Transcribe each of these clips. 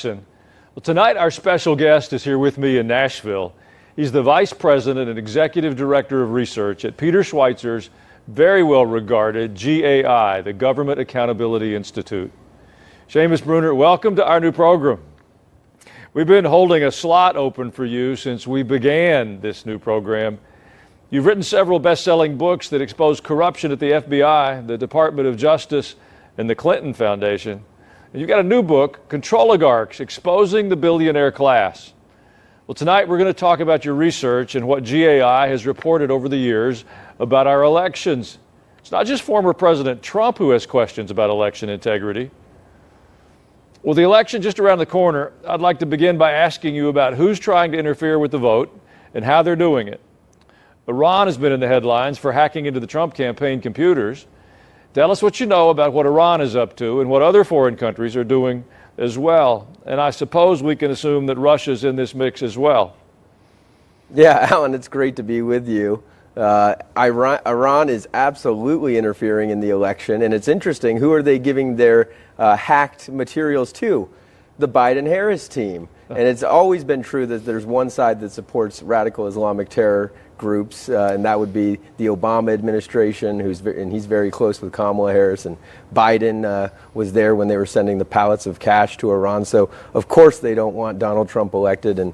Well, tonight our special guest is here with me in Nashville. He's the Vice President and Executive Director of Research at Peter Schweizer's very well regarded GAI, the Government Accountability Institute. Seamus, Bruner, welcome to our new program. We've been holding a slot open for you since we began this new program. You've written several best-selling books that expose corruption at the FBI, the Department of Justice, and the Clinton Foundation. And you've got a new book, 𝐃𝐫𝐢𝐥𝐥, Exposing the Billionaire Class. Well, tonight we're going to talk about your research and what GAI has reported over the years about our elections. It's not just former President Trump who has questions about election integrity. Well, the election just around the corner, I'd like to begin by asking you about who's trying to interfere with the vote and how they're doing it. Iran has been in the headlines for hacking into the Trump campaign computers. Tell us what you know about what Iran is up to and what other foreign countries are doing as well. And I suppose we can assume that Russia's in this mix as well. Yeah, Alan, it's great to be with you. Iran is absolutely interfering in the election, and it's interesting, who are they giving their hacked materials to? The Biden-Harris team. And it's always been true that there's one side that supports radical Islamic terror groups, and that would be the Obama administration, and he's very close with Kamala Harris, and Biden was there when they were sending the pallets of cash to Iran. So, of course, they don't want Donald Trump elected. And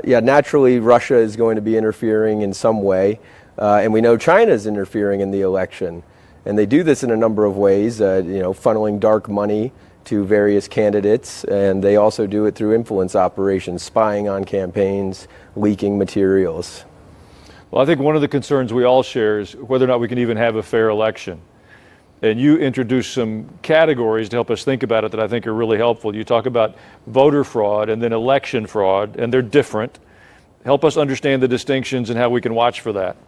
yeah, naturally, Russia is going to be interfering in some way. And we know China is interfering in the election. And they do this in a number of ways, funneling dark money to various candidates. And they also do it through influence operations, spying on campaigns, leaking materials. Well, I think one of the concerns we all share is whether or not we can even have a fair election. And you introduce some categories to help us think about it that I think are really helpful. You talk about voter fraud and then election fraud, and they're different. Help us understand the distinctions and how we can watch for that.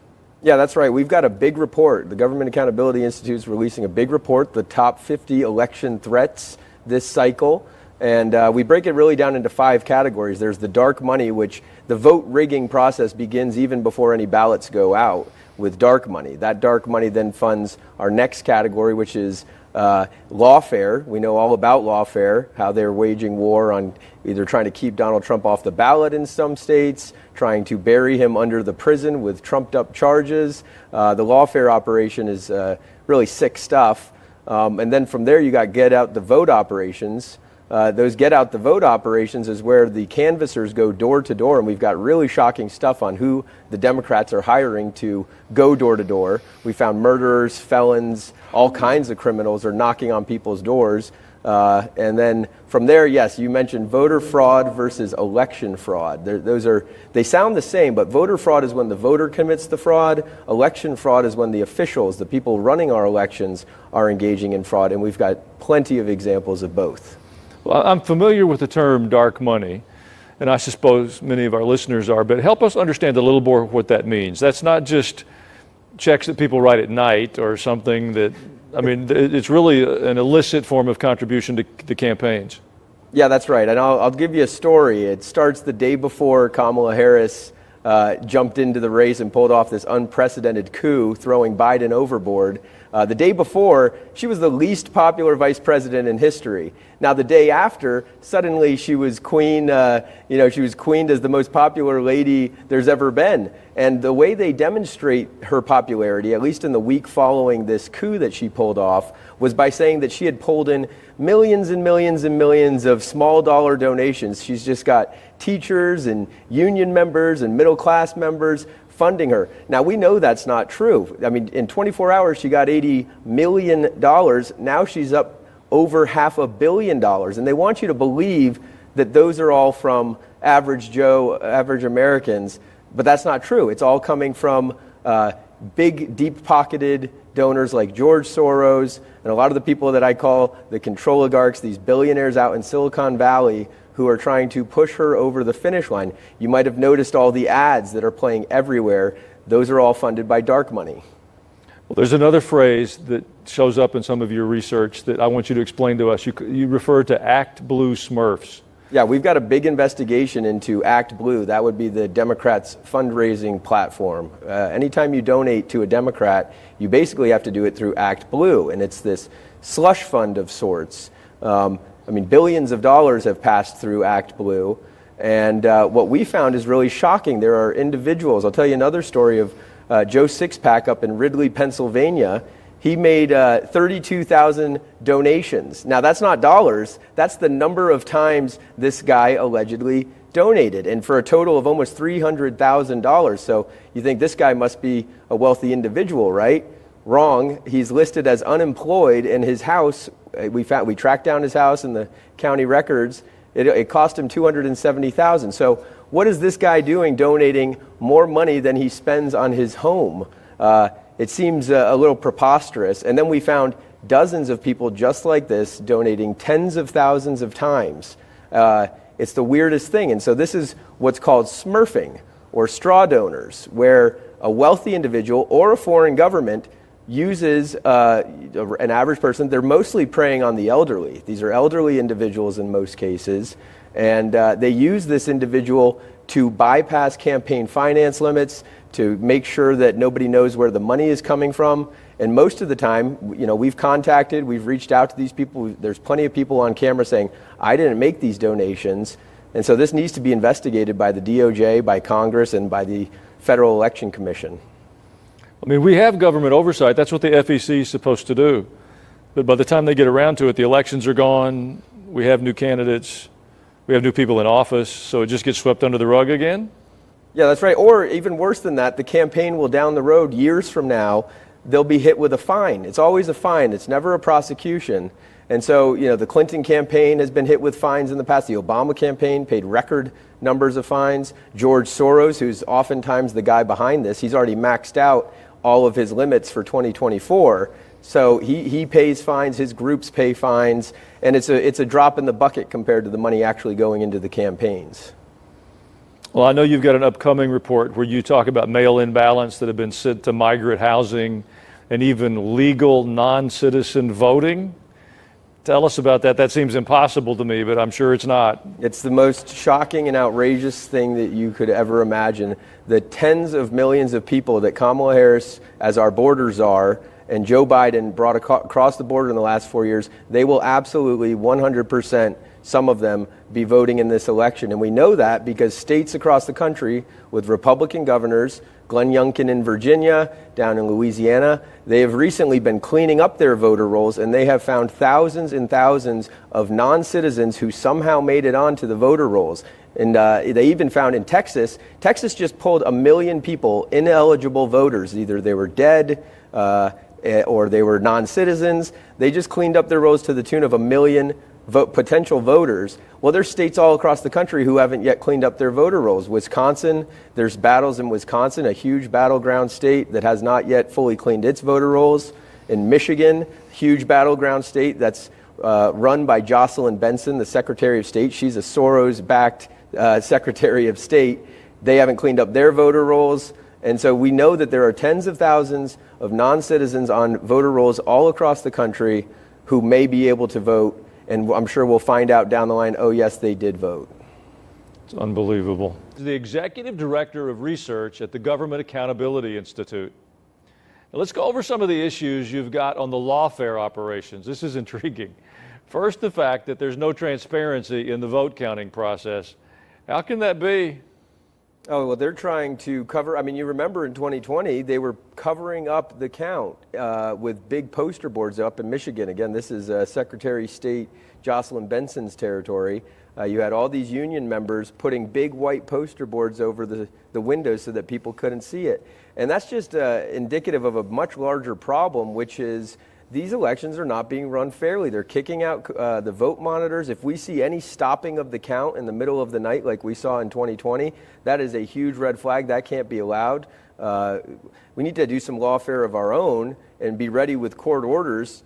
Yeah, that's right. We've got a big report. The Government Accountability Institute is releasing a big report, the top 50 election threats this cycle. And we break it really down into 5 categories. There's the dark money, which the vote rigging process begins even before any ballots go out with dark money. That dark money then funds our next category, which is lawfare. We know all about lawfare, how they're waging war on either trying to keep Donald Trump off the ballot in some states, trying to bury him under the prison with trumped up charges. The lawfare operation is really sick stuff. And then from there you got get out the vote operations. Those get out the vote operations is where the canvassers go door to door, and we've got really shocking stuff on who the Democrats are hiring to go door to door. We found murderers, felons, all kinds of criminals are knocking on people's doors. And then from there, yes, you mentioned voter fraud versus election fraud. They sound the same, but voter fraud is when the voter commits the fraud. Election fraud is when the officials, the people running our elections, are engaging in fraud, and we've got plenty of examples of both. Well, I'm familiar with the term dark money, and I suppose many of our listeners are, but help us understand a little more what that means. That's not just checks that people write at night or something that, I mean, it's really an illicit form of contribution to the campaigns. Yeah, that's right. And I'll give you a story. It starts the day before Kamala Harris jumped into the race and pulled off this unprecedented coup, throwing Biden overboard. The day before, she was the least popular vice president in history. Now, the day after, suddenly she was queened as the most popular lady there's ever been. And the way they demonstrate her popularity, at least in the week following this coup that she pulled off, was by saying that she had pulled in millions and millions and millions of small dollar donations. She's just got teachers and union members and middle class members funding her. Now, we know that's not true. I mean, in 24 hours, she got $80 million. Now she's up over $500 million. And they want you to believe that those are all from average Joe, average Americans. But that's not true. It's all coming from big, deep-pocketed donors like George Soros and a lot of the people that I call the control oligarchs, these billionaires out in Silicon Valley who are trying to push her over the finish line. You might have noticed all the ads that are playing everywhere. Those are all funded by dark money. Well, there's another phrase that shows up in some of your research that I want you to explain to us. You refer to Act Blue Smurfs. Yeah, we've got a big investigation into Act Blue. That would be the Democrats' fundraising platform. Anytime you donate to a Democrat, you basically have to do it through Act Blue, and it's this slush fund of sorts. I mean, billions of dollars have passed through Act Blue. And what we found is really shocking. There are individuals. I'll tell you another story of Joe Sixpack up in Ridley, Pennsylvania. He made 32,000 donations. Now, that's not dollars. That's the number of times this guy allegedly donated, and for a total of almost $300,000. So you think this guy must be a wealthy individual, right? Wrong. He's listed as unemployed, and his house, we tracked down his house in the county records. It cost him $270,000. So what is this guy doing donating more money than he spends on his home? It seems a little preposterous. And then we found dozens of people just like this donating tens of thousands of times. It's the weirdest thing. And so this is what's called smurfing, or straw donors, where a wealthy individual or a foreign government uses an average person. They're mostly preying on the elderly. These are elderly individuals in most cases. And they use this individual to bypass campaign finance limits, to make sure that nobody knows where the money is coming from. And most of the time, we've reached out to these people. There's plenty of people on camera saying, I didn't make these donations. And so this needs to be investigated by the DOJ, by Congress, and by the Federal Election Commission. I mean, we have government oversight. That's what the FEC is supposed to do. But by the time they get around to it, the elections are gone. We have new candidates. We have new people in office. So it just gets swept under the rug again? Yeah, that's right. Or even worse than that, the campaign will down the road, years from now, they'll be hit with a fine. It's always a fine. It's never a prosecution. And so, the Clinton campaign has been hit with fines in the past. The Obama campaign paid record numbers of fines. George Soros, who's oftentimes the guy behind this, he's already maxed out all of his limits for 2024. So he pays fines, his groups pay fines, and it's a drop in the bucket compared to the money actually going into the campaigns. Well, I know you've got an upcoming report where you talk about mail-in ballots that have been sent to migrant housing and even legal non-citizen voting. Tell us about that. That seems impossible to me, but I'm sure it's not. It's the most shocking and outrageous thing that you could ever imagine. The tens of millions of people that Kamala Harris, as our border czar, and Joe Biden brought across the border in the last 4 years, they will absolutely 100%, some of them, be voting in this election. And we know that because states across the country with Republican governors, Glenn Youngkin in Virginia, down in Louisiana, they have recently been cleaning up their voter rolls, and they have found thousands and thousands of non-citizens who somehow made it onto the voter rolls. And they even found in Texas just pulled 1 million people, ineligible voters. Either they were dead or they were non-citizens. They just cleaned up their rolls to the tune of 1 million potential voters. Well, there's states all across the country who haven't yet cleaned up their voter rolls. Wisconsin, there's battles in Wisconsin, a huge battleground state that has not yet fully cleaned its voter rolls. In Michigan, huge battleground state that's run by Jocelyn Benson, the Secretary of State. She's a Soros-backed Secretary of State. They haven't cleaned up their voter rolls. And so we know that there are tens of thousands of non-citizens on voter rolls all across the country who may be able to vote. And I'm sure we'll find out down the line, oh, yes, they did vote. It's unbelievable. The Executive Director of Research at the Government Accountability Institute. Now, let's go over some of the issues you've got on the lawfare operations. This is intriguing. First, the fact that there's no transparency in the vote counting process. How can that be? Oh, well, they're trying to cover, you remember in 2020, they were covering up the count with big poster boards up in Michigan. Again, this is Secretary of State Jocelyn Benson's territory. You had all these union members putting big white poster boards over the windows so that people couldn't see it. And that's just indicative of a much larger problem, which is these elections are not being run fairly. They're kicking out the vote monitors. If we see any stopping of the count in the middle of the night like we saw in 2020, that is a huge red flag. That can't be allowed. We need to do some lawfare of our own and be ready with court orders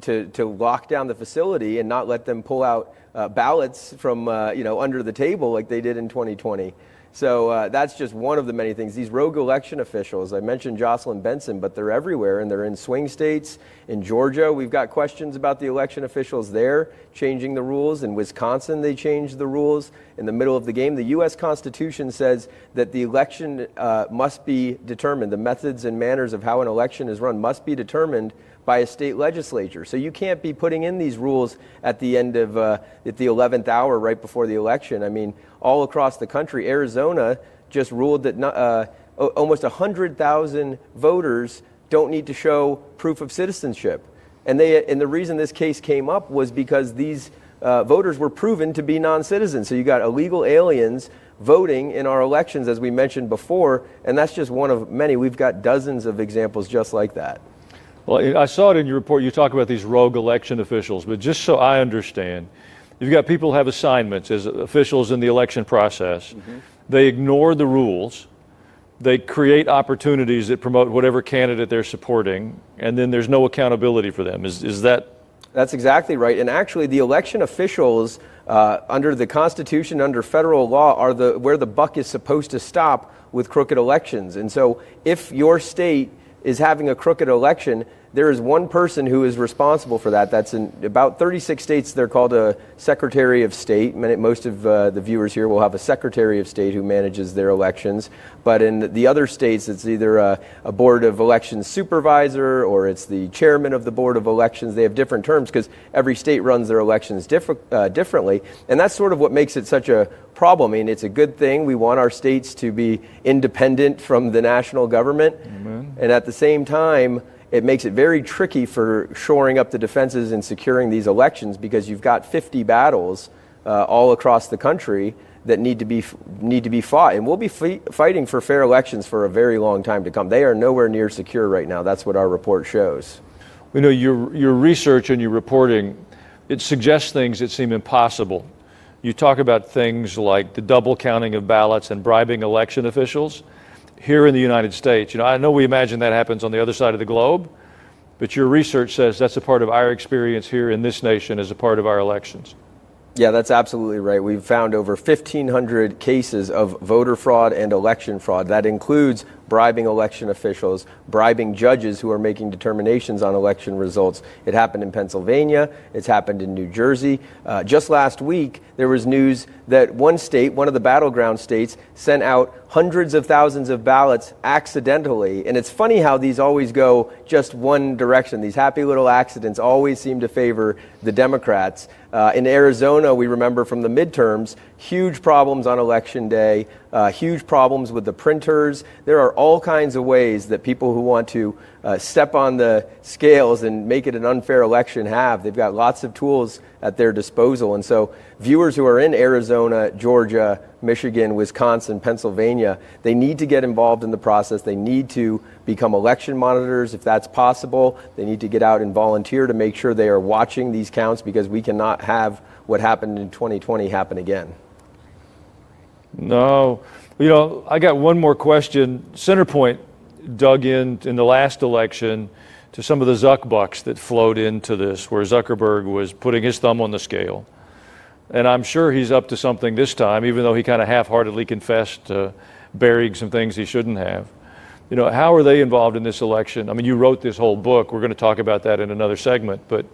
to lock down the facility and not let them pull out ballots from under the table like they did in 2020. So that's just one of the many things. These rogue election officials, I mentioned Jocelyn Benson, but they're everywhere, and they're in swing states. In Georgia, we've got questions about the election officials there changing the rules. In Wisconsin, they changed the rules in the middle of the game. The U.S. Constitution says that the election must be determined. The methods and manners of how an election is run must be determined by a state legislature. So you can't be putting in these rules at the end of, at the 11th hour right before the election. I mean, all across the country, Arizona just ruled that almost 100,000 voters don't need to show proof of citizenship. And the reason this case came up was because these voters were proven to be non-citizens. So you got illegal aliens voting in our elections, as we mentioned before, and that's just one of many. We've got dozens of examples just like that. Well, I saw it in your report. You talk about these rogue election officials, but just so I understand, you've got people who have assignments as officials in the election process. Mm-hmm. They ignore the rules. They create opportunities that promote whatever candidate they're supporting, and then there's no accountability for them. Is that? That's exactly right. And actually, the election officials, under the Constitution, under federal law, are where the buck is supposed to stop with crooked elections. And so if your state is having a crooked election, there is one person who is responsible for that. That's in about 36 states. They're called a Secretary of State. Most of the viewers here will have a Secretary of State who manages their elections. But in the other states, it's either a Board of Elections supervisor or it's the chairman of the Board of Elections. They have different terms because every state runs their elections differently. And that's sort of what makes it such a problem. I mean, it's a good thing. We want our states to be independent from the national government. Mm-hmm. And at the same time, it makes it very tricky for shoring up the defenses and securing these elections because you've got 50 battles all across the country that need to be fought. And we'll be fighting for fair elections for a very long time to come. They are nowhere near secure right now. That's what our report shows. We know your research and your reporting, it suggests things that seem impossible. You talk about things like the double counting of ballots and bribing election officials. Here in the United States, I know we imagine that happens on the other side of the globe, but your research says that's a part of our experience here in this nation as a part of our elections. Yeah, that's absolutely right. We've found over 1,500 cases of voter fraud and election fraud. That includes bribing election officials, bribing judges who are making determinations on election results. It happened in Pennsylvania. It's happened in New Jersey. Just last week, there was news that one state, one of the battleground states, sent out hundreds of thousands of ballots accidentally. And it's funny how these always go just one direction. These happy little accidents always seem to favor the Democrats. In Arizona, we remember from the midterms, huge problems on election day, huge problems with the printers. There are all kinds of ways that people who want to step on the scales and make it an unfair election have. They've got lots of tools at their disposal. And so viewers who are in Arizona, Georgia, Michigan, Wisconsin, Pennsylvania, they need to get involved in the process. They need to become election monitors if that's possible. They need to get out and volunteer to make sure they are watching these counts because we cannot have what happened in 2020 happen again. No. I got one more question. Centerpoint dug in the last election to some of the Zuck bucks that flowed into this, where Zuckerberg was putting his thumb on the scale. And I'm sure he's up to something this time, even though he kind of half-heartedly confessed burying some things he shouldn't have. How are they involved in this election? I mean, you wrote this whole book. We're going to talk about that in another segment. But,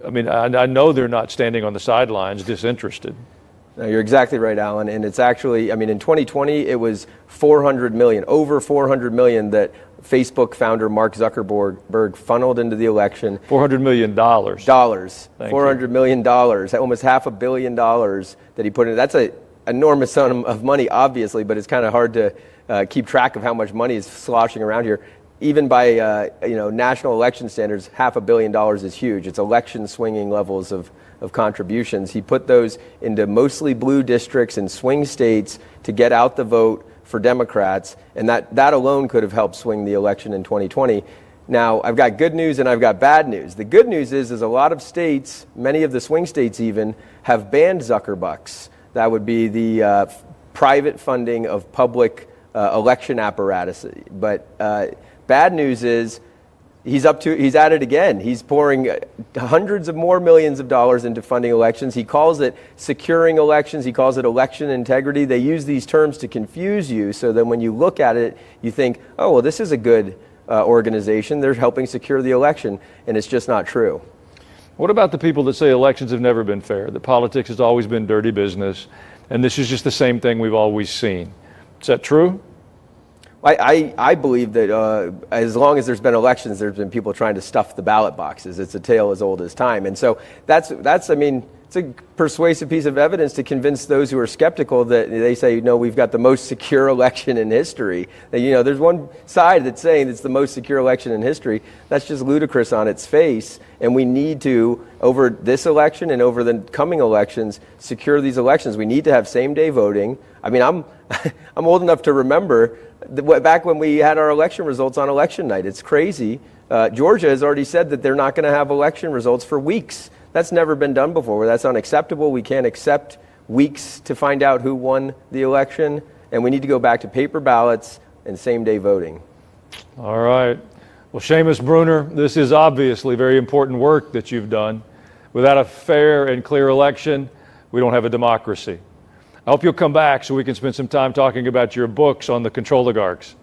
I mean, I know they're not standing on the sidelines disinterested. No, you're exactly right, Alan. And it's actually, in 2020, it was $400 million, over $400 million that Facebook founder Mark Zuckerberg funneled into the election. $400 million. $400 million, almost $500 million that he put in. That's an enormous sum of money, obviously, but it's kind of hard to keep track of how much money is sloshing around here. Even by national election standards, $500 million is huge. It's election swinging levels of contributions. He put those into mostly blue districts and swing states to get out the vote for Democrats, and that alone could have helped swing the election in 2020. Now, I've got good news and I've got bad news. The good news is a lot of states, many of the swing states even, have banned Zuckerbucks. That would be the private funding of public election apparatus. But bad news is he's at it again. He's pouring hundreds of more millions of dollars into funding elections. He calls it securing elections. He calls it election integrity. They use these terms to confuse you so that when you look at it, you think, oh, well, this is a good organization. They're helping secure the election, and it's just not true. What about the people that say elections have never been fair, that politics has always been dirty business, and this is just the same thing we've always seen? Is that true? I believe that as long as there's been elections, there's been people trying to stuff the ballot boxes. It's a tale as old as time. And so that's I mean, it's a persuasive piece of evidence to convince those who are skeptical that they say, no, we've got the most secure election in history. That, you know, there's one side that's saying it's the most secure election in history. That's just ludicrous on its face. And we need to, over this election and over the coming elections, secure these elections. We need to have same-day voting. I mean, I'm old enough to remember back when we had our election results on election night. It's crazy. Georgia has already said that they're not going to have election results for weeks. That's never been done before. That's unacceptable. We can't accept weeks to find out who won the election, and we need to go back to paper ballots and same-day voting. All right. Well, Seamus, Bruner, this is obviously very important work that you've done. Without a fair and clear election, we don't have a democracy. I hope you'll come back so we can spend some time talking about your books on the control oligarchs.